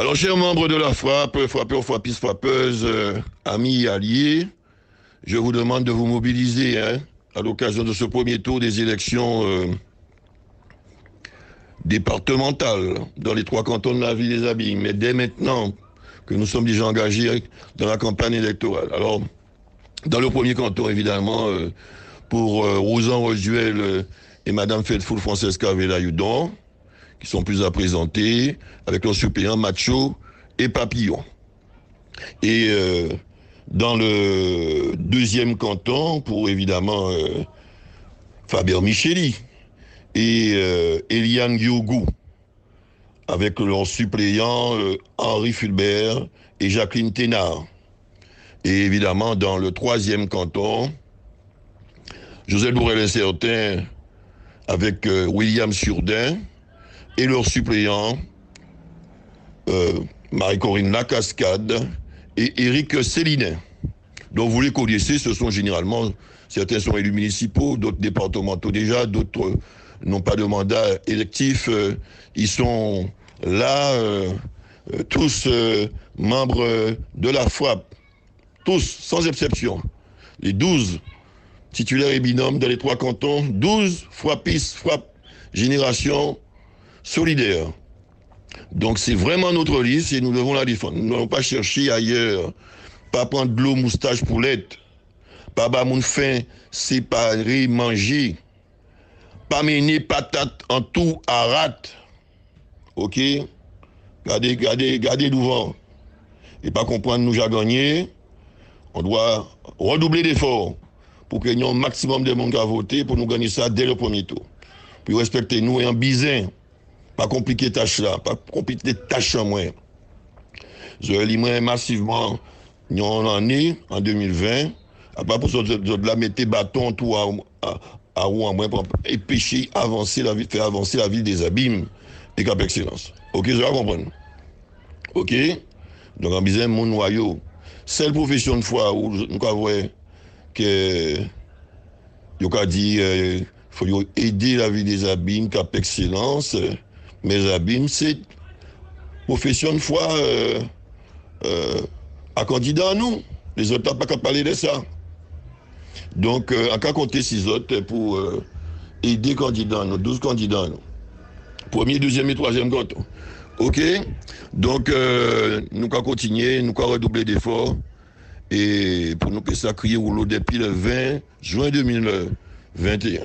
Alors, chers membres de la frappe, frappeurs, frappistes, frappeuses, amis et alliés, je vous demande de vous mobiliser à l'occasion de ce premier tour des élections départementales dans les 3 cantons de la ville des Abîmes. Mais dès maintenant que nous sommes déjà engagés dans la campagne électorale. Alors, dans le premier canton, évidemment, pour Rosan Rosuel et Madame Faithful Francesca Vela-Yudon, qui sont plus à présenter, avec leurs suppléants Macho et Papillon. Et dans le deuxième canton, pour évidemment Faber Micheli et Eliane Gyogou, avec leurs suppléants Henri Fulbert et Jacqueline Thénard. Et évidemment, dans le troisième canton, Joseph Bourrel-Incertain avec William Surdin et leurs suppléants Marie-Corinne Lacascade et Éric Célinet. Donc vous les connaissez, ce sont généralement, certains sont élus municipaux, d'autres départementaux déjà, d'autres n'ont pas de mandat électif. Ils sont là, tous membres de la frappe, tous, sans exception. Les 12 titulaires et binômes dans les 3 cantons, 12 frappistes, frappe, génération solidaire. Donc c'est vraiment notre liste et nous devons la défendre. Nous n'allons pas chercher ailleurs, pas prendre de l'eau, moustache, poulette, pas bas mon faim, séparer, manger, pas mener patate en tout à rate. Ok? Gardez devant. Et pas comprendre nous j'ai gagné. On doit redoubler d'efforts pour qu'il y ait un maximum de monde à voter pour nous gagner ça dès le premier tour. Puis respectez nous et en bisin. Pas compliqué tâche là, pas compliqué tâche en moins. Je lis massivement en année, en 2020, à part pour ça, de la mettre bâton tout à roue en moins pour empêcher avancer la ville, faire avancer la ville des Abîmes et Cap Excellence. Ok, je vais comprendre. Ok? Donc en bisin, mon noyau. Seule profession de foi où nous avons que il a dit faut aider la vie des Abîmes, Cap Excellence. Mais Abîmes, c'est profession de foi à candidat à nous. Les autres n'ont pas qu'à parler de ça. Donc, en cas compter 6 autres pour aider candidats, nous, 12 candidats. Nous. Premier, deuxième et troisième canton. OK? Donc, nous allons continuer, nous allons redoubler d'efforts. Et pour nous que ça crier rouleau depuis le 20 juin 2021.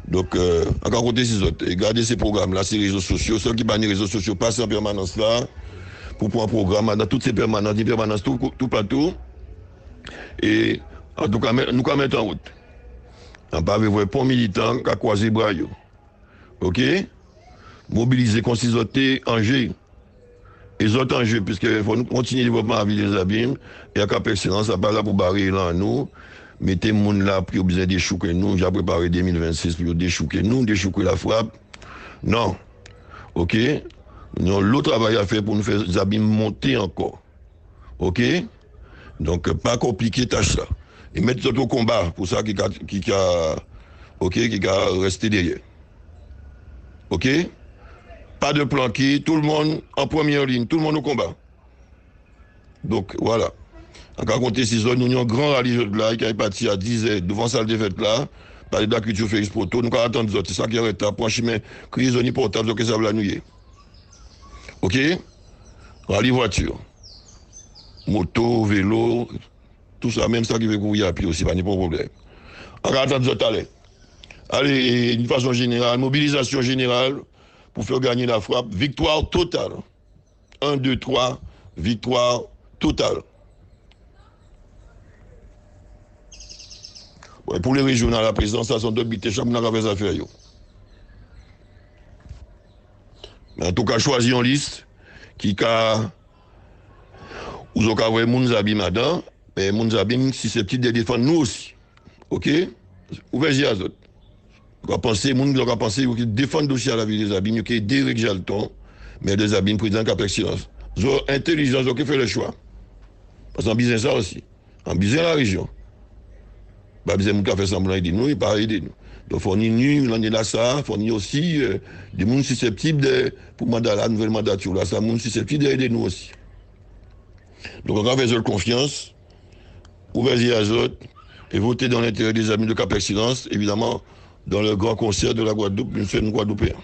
Donc, encore côté ces autres, gardez ces programmes-là, ces réseaux sociaux, ceux qui bannent les réseaux sociaux passent en permanence là, pour prendre un programme dans toutes ces permanences, des permanences tout partout. Et en tout cas, nous allons mettre en route. On va avoir un militant qui a croisé bras. OK? Mobiliser, consistoter, Angers. Et les autres enjeux, puisqu'il faut nous continuer le développement à la ville des Abîmes, et à Cap Excellence, ça pas là pour barrer là nous. Mettez mon là pour besoin d'échouer nous. J'ai préparé 2026 pour d'échouer nous, d'échouer la frappe. Non. OK? Nous avons l'autre travail à faire pour nous faire les Abîmes monter encore. OK? Donc, pas compliqué tâche là. Et mettre tout au combat pour ça qui a resté derrière. OK? Pas de planqué, tout le monde en première ligne, tout le monde au combat. Donc, voilà. Encore compter 6 zones, nous avons un grand rallye là qui est parti à 10 h devant salle de fête là, parler de la culture Félix Poto, nous allons attendre les autres. C'est ça qui est en retard pour un chemin, crier zone portable, donc ça va la nuit. OK? Rallye voiture. Moto, vélo, tout ça, même ça qui veut courir à pied aussi, pas de problème. Encore attendre les autres allez. Allez, d'une façon générale, mobilisation générale pour faire gagner la frappe. Victoire totale. 1, 2, 3, victoire totale. Ouais, pour les régionales, la présidence, ça sont deux bités, chaque monde a fait affaires. Mais en tout cas, choisir une liste qui a. Vous avez voir Mounzabim madame, mais Mounzabim susceptible de défendre nous aussi. OK? Ouvrez-y à autres. Vous avez pensé, vous avez pensé, vous défendre aussi à la vie des Abîmes, qui est Derek Jalton, mais des Abîmes, président Cap Excellence. Vous avez intelligence, vous avez fait le choix. Parce qu'en business, ça aussi. En business, la région. Pas besoin de faire semblant d'aider nous, il pas aider nous. Donc, fournir nous, l'année là, ça, fournir aussi des gens susceptibles pour la nouvelle mandature. Là, ça, des gens susceptibles d'aider nous aussi. Donc, on va faire confiance, ouverture à autres, et voter dans l'intérêt des amis de Cap Excellence, évidemment, dans le grand concert de la Guadeloupe, une seule Guadeloupéenne.